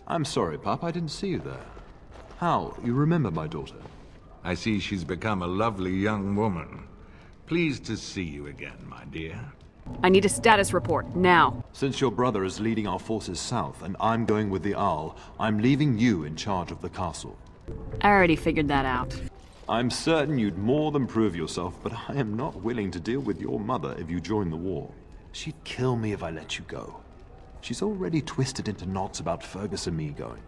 I'm sorry, Pup, I didn't see you there. How? You remember my daughter? I see she's become a lovely young woman. Pleased to see you again, my dear. I need a status report, now. Since your brother is leading our forces south and I'm going with the Owl, I'm leaving you in charge of the castle. I already figured that out. I'm certain you'd more than prove yourself, but I am not willing to deal with your mother if you join the war. She'd kill me if I let you go. She's already twisted into knots about Fergus and me going.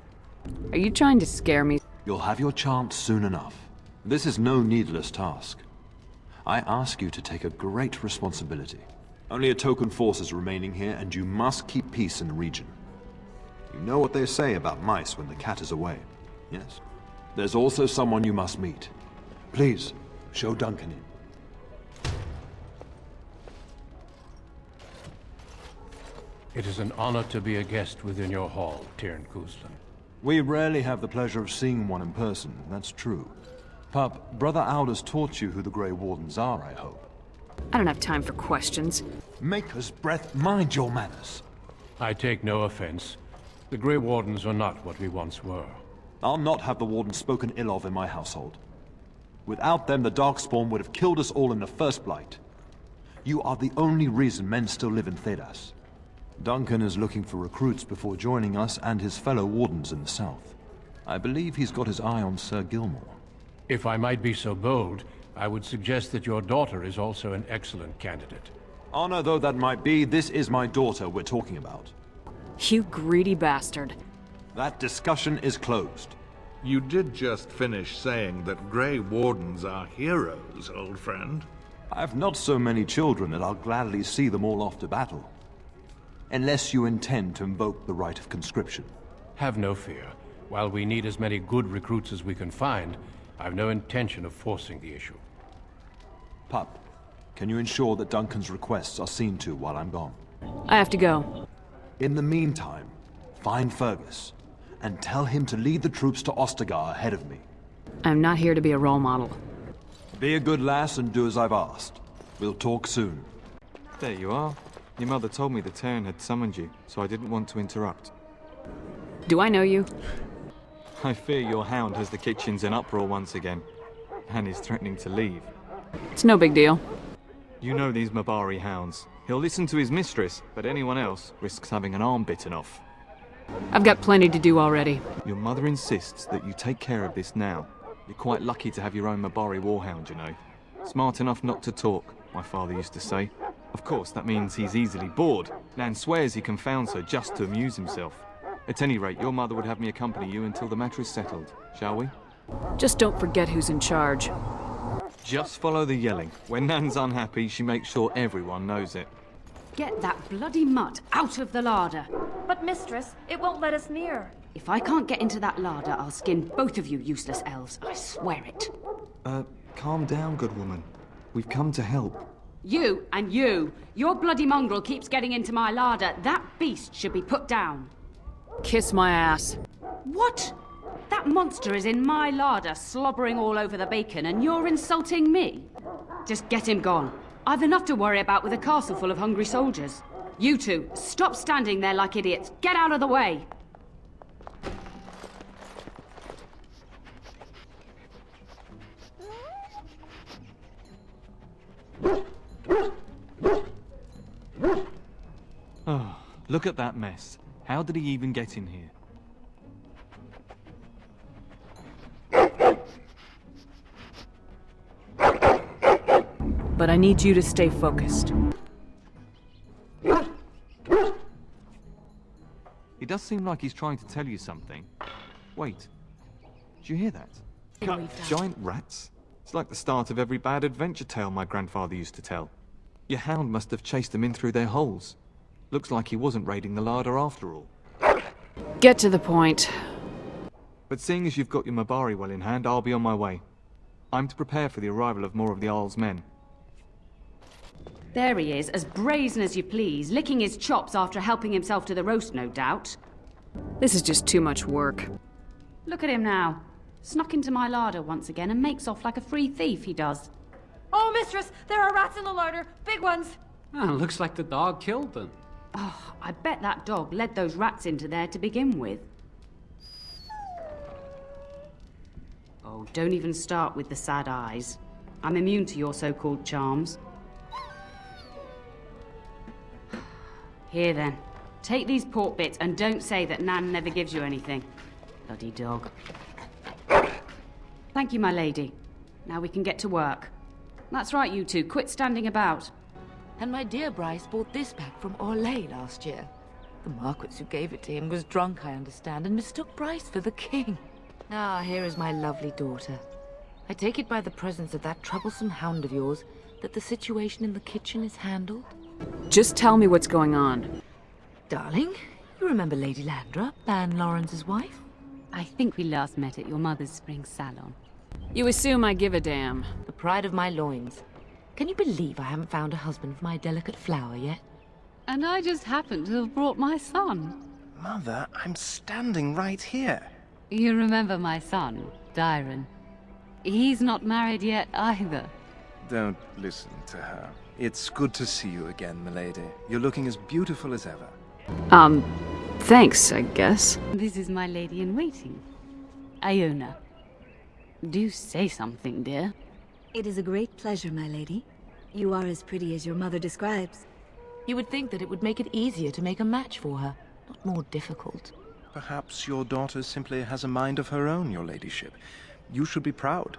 Are you trying to scare me? You'll have your chance soon enough. This is no needless task. I ask you to take a great responsibility. Only a token force is remaining here, and you must keep peace in the region. You know what they say about mice when the cat is away, yes? There's also someone you must meet. Please, show Duncan in. It is an honor to be a guest within your hall, Tyrn Cousland. We rarely have the pleasure of seeing one in person, that's true. Pup, Brother Aldous taught you who the Grey Wardens are, I hope. I don't have time for questions. Maker's breath, mind your manners. I take no offense. The Grey Wardens are not what we once were. I'll not have the Wardens spoken ill of in my household. Without them, the Darkspawn would have killed us all in the first blight. You are the only reason men still live in Thedas. Duncan is looking for recruits before joining us and his fellow Wardens in the south. I believe he's got his eye on Sir Gilmore. If I might be so bold, I would suggest that your daughter is also an excellent candidate. Honor though that might be, this is my daughter we're talking about. You greedy bastard. That discussion is closed. You did just finish saying that Grey Wardens are heroes, old friend. I've not so many children that I'll gladly see them all off to battle. Unless you intend to invoke the right of conscription. Have no fear. While we need as many good recruits as we can find, I've no intention of forcing the issue. Pup, can you ensure that Duncan's requests are seen to while I'm gone? I have to go. In the meantime, find Fergus, and tell him to lead the troops to Ostagar ahead of me. I'm not here to be a role model. Be a good lass and do as I've asked. We'll talk soon. There you are. Your mother told me the Tern had summoned you, so I didn't want to interrupt. Do I know you? I fear your hound has the kitchens in uproar once again, and is threatening to leave. It's no big deal. You know these Mabari hounds. He'll listen to his mistress, but anyone else risks having an arm bitten off. I've got plenty to do already. Your mother insists that you take care of this now. You're quite lucky to have your own Mabari warhound, you know. Smart enough not to talk, my father used to say. Of course, that means he's easily bored. Nan swears he confounds her just to amuse himself. At any rate, your mother would have me accompany you until the matter is settled, shall we? Just don't forget who's in charge. Just follow the yelling. When Nan's unhappy, she makes sure everyone knows it. Get that bloody mutt out of the larder. But mistress, it won't let us near. If I can't get into that larder, I'll skin both of you useless elves. I swear it. Calm down, good woman. We've come to help. You and you. Your bloody mongrel keeps getting into my larder. That beast should be put down. Kiss my ass. What? That monster is in my larder, slobbering all over the bacon, and you're insulting me? Just get him gone. I've enough to worry about with a castle full of hungry soldiers. You two, stop standing there like idiots. Get out of the way. Oh, look at that mess. How did he even get in here? But I need you to stay focused. He does seem like he's trying to tell you something. Wait. Did you hear that? Giant rats? It's like the start of every bad adventure tale my grandfather used to tell. Your hound must have chased them in through their holes. Looks like he wasn't raiding the larder after all. Get to the point. But seeing as you've got your Mabari well in hand, I'll be on my way. I'm to prepare for the arrival of more of the Arl's men. There he is, as brazen as you please, licking his chops after helping himself to the roast, no doubt. This is just too much work. Look at him now. Snuck into my larder once again and makes off like a free thief, he does. Oh, mistress, there are rats in the larder. Big ones. Oh, looks like the dog killed them. Oh, I bet that dog led those rats into there to begin with. Oh, don't even start with the sad eyes. I'm immune to your so-called charms. Here then. Take these pork bits and don't say that Nan never gives you anything. Bloody dog. Thank you, my lady. Now we can get to work. That's right, you two. Quit standing about. And my dear Bryce bought this back from Orlais last year. The Marquis who gave it to him was drunk, I understand, and mistook Bryce for the king. Ah, here is my lovely daughter. I take it by the presence of that troublesome hound of yours that the situation in the kitchen is handled? Just tell me what's going on. Darling, you remember Lady Landra, Ban Lawrence's wife? I think we last met at your mother's spring salon. You assume I give a damn. The pride of my loins. Can you believe I haven't found a husband for my delicate flower yet? And I just happened to have brought my son. Mother, I'm standing right here. You remember my son, Dyron. He's not married yet either. Don't listen to her. It's good to see you again, milady. You're looking as beautiful as ever. Thanks, I guess. This is my lady-in-waiting, Iona. Do say something, dear. It is a great pleasure, my lady. You are as pretty as your mother describes. You would think that it would make it easier to make a match for her, not more difficult. Perhaps your daughter simply has a mind of her own, your ladyship. You should be proud.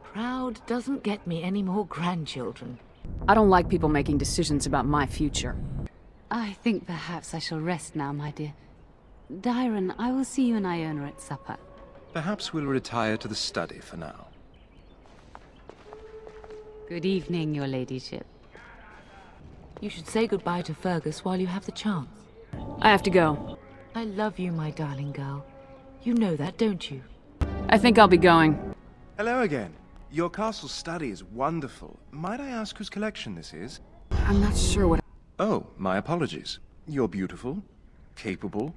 Proud doesn't get me any more grandchildren. I don't like people making decisions about my future. I think perhaps I shall rest now, my dear. Dyron, I will see you and Iona at supper. Perhaps we'll retire to the study for now. Good evening, your ladyship. You should say goodbye to Fergus while you have the chance. I have to go. I love you, my darling girl. You know that, don't you? I think I'll be going. Hello again. Your castle study is wonderful. Might I ask whose collection this is? I'm not sure what... Oh, my apologies. You're beautiful, capable,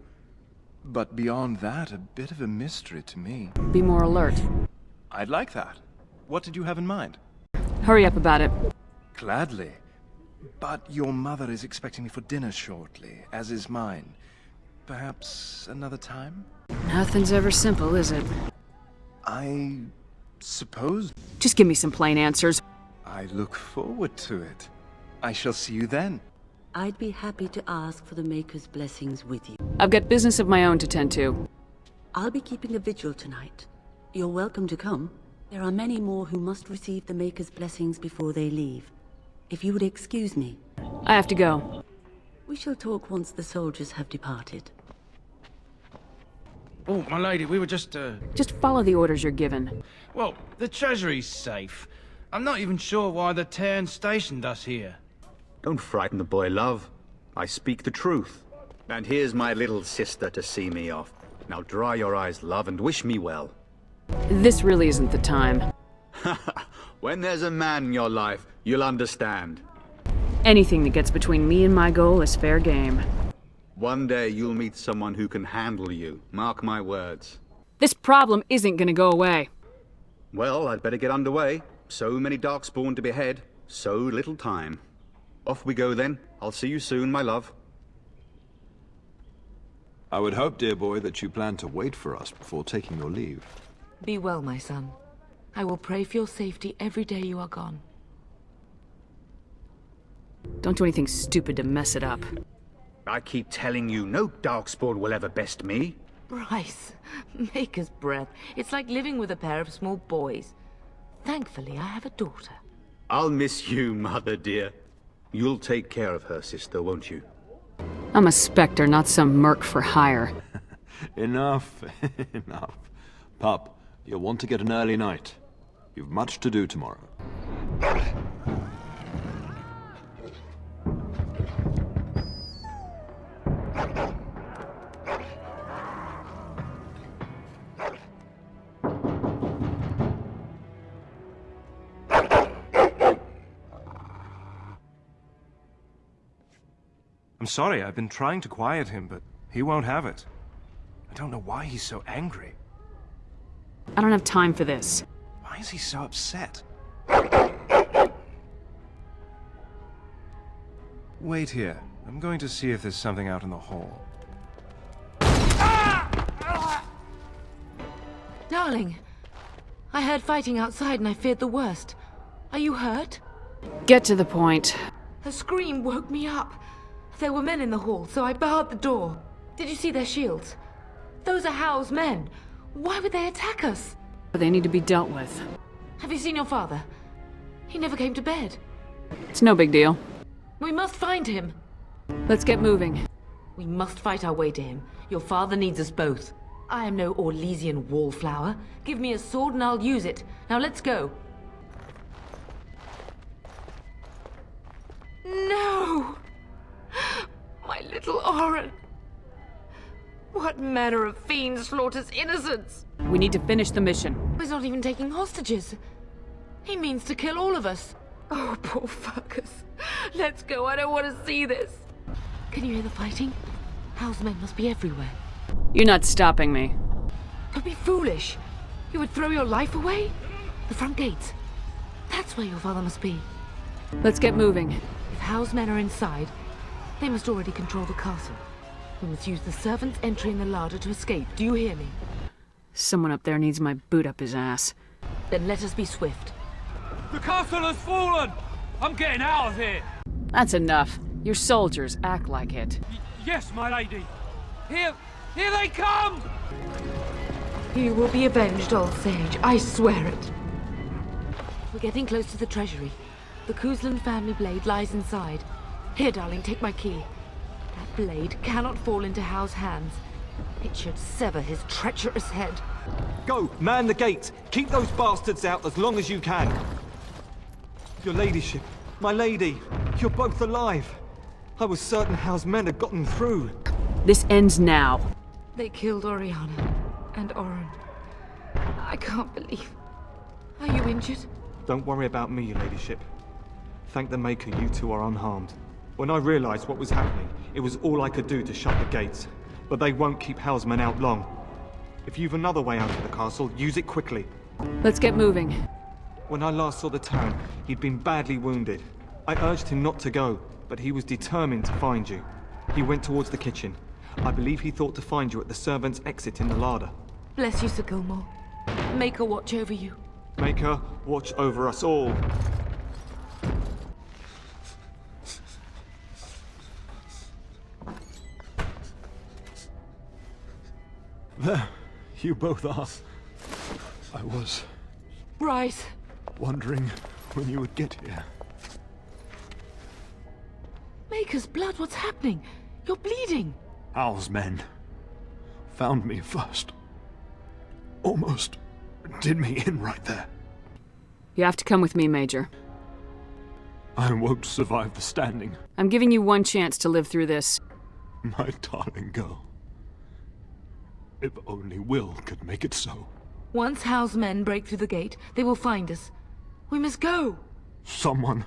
but beyond that, a bit of a mystery to me. Be more alert. I'd like that. What did you have in mind? Hurry up about it. Gladly. But your mother is expecting me for dinner shortly, as is mine. Perhaps another time? Nothing's ever simple, is it? I suppose. Just give me some plain answers. I look forward to it. I shall see you then. I'd be happy to ask for the Maker's blessings with you. I've got business of my own to tend to. I'll be keeping a vigil tonight. You're welcome to come. There are many more who must receive the Maker's blessings before they leave. If you would excuse me. I have to go. We shall talk once the soldiers have departed. Oh, my lady, we were just Just follow the orders you're given. Well, the treasury's safe. I'm not even sure why the Terran stationed us here. Don't frighten the boy, love. I speak the truth. And here's my little sister to see me off. Now dry your eyes, love, and wish me well. This really isn't the time. When there's a man in your life, you'll understand. Anything that gets between me and my goal is fair game. One day you'll meet someone who can handle you. Mark my words. This problem isn't gonna go away. Well, I'd better get underway. So many Darkspawn to behead, so little time. Off we go then. I'll see you soon, my love. I would hope, dear boy, that you plan to wait for us before taking your leave. Be well, my son. I will pray for your safety every day you are gone. Don't do anything stupid to mess it up. I keep telling you, no Darkspawn will ever best me. Bryce, Maker's breath. It's like living with a pair of small boys. Thankfully, I have a daughter. I'll miss you, mother dear. You'll take care of her, sister, won't you? I'm a Spectre, not some merc for hire. Enough, enough. Pup, you'll want to get an early night. You've much to do tomorrow. I'm sorry, I've been trying to quiet him, but he won't have it. I don't know why he's so angry. I don't have time for this. Why is he so upset? Wait here. I'm going to see if there's something out in the hall. Darling, I heard fighting outside and I feared the worst. Are you hurt? Get to the point. A scream woke me up. There were men in the hall, so I barred the door. Did you see their shields? Those are Howe's men. Why would they attack us? They need to be dealt with. Have you seen your father? He never came to bed. It's no big deal. We must find him. Let's get moving. We must fight our way to him. Your father needs us both. I am no Orlesian wallflower. Give me a sword and I'll use it. Now let's go. No! My little Oren. What manner of fiend slaughters innocents? We need to finish the mission. He's not even taking hostages. He means to kill all of us. Oh, poor fuckers. Let's go. I don't want to see this. Can you hear the fighting? Howe's men must be everywhere. You're not stopping me. Don't be foolish. You would throw your life away? The front gates. That's where your father must be. Let's get moving. If Howe's men are inside, they must already control the castle. We must use the servants entering the larder to escape. Do you hear me? Someone up there needs my boot up his ass. Then let us be swift. The castle has fallen! I'm getting out of here! That's enough. Your soldiers act like it. Yes, my lady. Here they come! You will be avenged, old sage. I swear it. We're getting close to the treasury. The Kuzlan family blade lies inside. Here, darling, take my key. That blade cannot fall into Howe's hands. It should sever his treacherous head. Go, man the gate. Keep those bastards out as long as you can. Your ladyship, my lady, you're both alive. I was certain Howe's men had gotten through. This ends now. They killed Oriana and Oren. I can't believe. Are you injured? Don't worry about me, your ladyship. Thank the Maker you two are unharmed. When I realized what was happening, it was all I could do to shut the gates. But they won't keep Howe's men out long. If you've another way out of the castle, use it quickly. Let's get moving. When I last saw the Terran, he'd been badly wounded. I urged him not to go, but he was determined to find you. He went towards the kitchen. I believe he thought to find you at the servants' exit in the larder. Bless you, Sir Gilmore. Maker watch over you. Maker, watch over us all. There, you both are. I was Bryce. wondering when you would get here. Maker's blood, what's happening? You're bleeding. Howe's men found me first. Almost did me in right there. You have to come with me, Major. I won't survive the standing. I'm giving you one chance to live through this. My darling girl. If only Will could make it so. Once Howe's men break through the gate, they will find us. We must go. Someone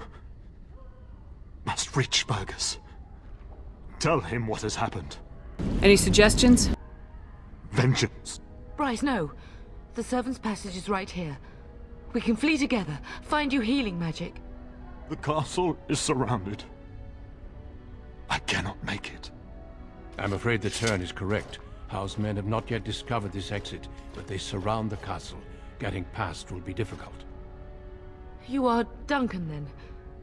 must reach Fergus. Tell him what has happened. Any suggestions? Vengeance. Bryce, no. The servants' passage is right here. We can flee together, find you healing magic. The castle is surrounded. I cannot make it. I'm afraid the turn is correct. Howe's men have not yet discovered this exit, but they surround the castle. Getting past will be difficult. You are Duncan, then?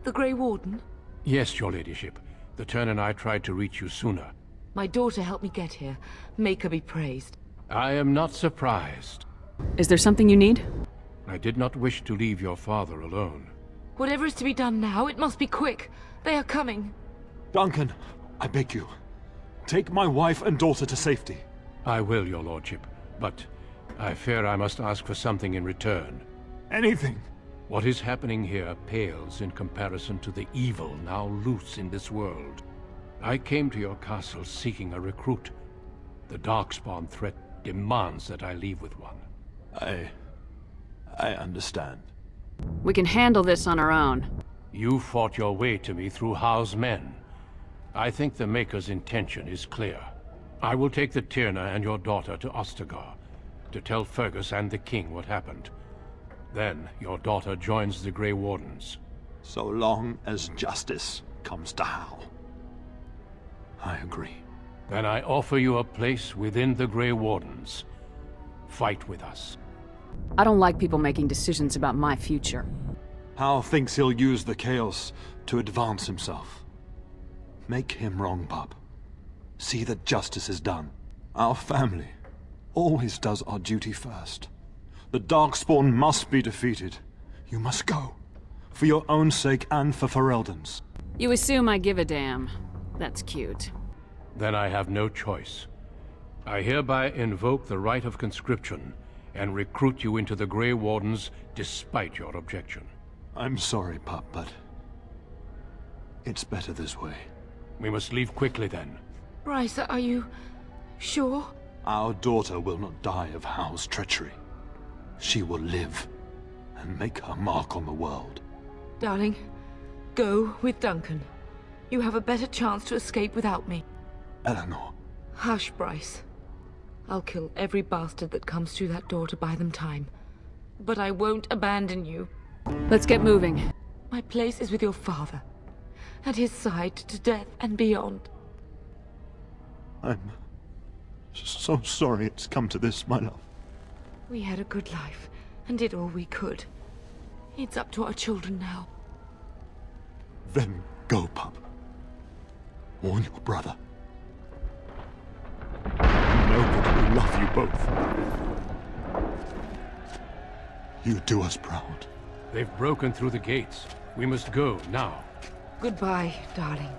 The Grey Warden? Yes, your ladyship. The turn and I tried to reach you sooner. My daughter helped me get here. Make her be praised. I am not surprised. Is there something you need? I did not wish to leave your father alone. Whatever is to be done now, it must be quick. They are coming. Duncan, I beg you. Take my wife and daughter to safety. I will, your lordship, but I fear I must ask for something in return. Anything. What is happening here pales in comparison to the evil now loose in this world. I came to your castle seeking a recruit. The Darkspawn threat demands that I leave with one. I understand. We can handle this on our own. You fought your way to me through Howe's men. I think the Maker's intention is clear. I will take the Tyrna and your daughter to Ostagar, to tell Fergus and the King what happened. Then your daughter joins the Grey Wardens. So long as justice comes to Howe. I agree. Then I offer you a place within the Grey Wardens. Fight with us. I don't like people making decisions about my future. Hal thinks he'll use the chaos to advance himself. Make him wrong, pup. See that justice is done. Our family always does our duty first. The Darkspawn must be defeated. You must go. For your own sake and for Ferelden's. You assume I give a damn. That's cute. Then I have no choice. I hereby invoke the right of conscription and recruit you into the Grey Wardens despite your objection. I'm sorry, pup, but it's better this way. We must leave quickly then. Bryce, are you sure? Our daughter will not die of Hal's treachery. She will live and make her mark on the world. Darling, go with Duncan. You have a better chance to escape without me. Eleanor. Hush, Bryce. I'll kill every bastard that comes through that door to buy them time. But I won't abandon you. Let's get moving. My place is with your father. At his side to death and beyond. I'm so sorry it's come to this, my love. We had a good life and did all we could. It's up to our children now. Then go, pup. Warn your brother. Know that we love you both. You do us proud. They've broken through the gates. We must go now. Goodbye, darling.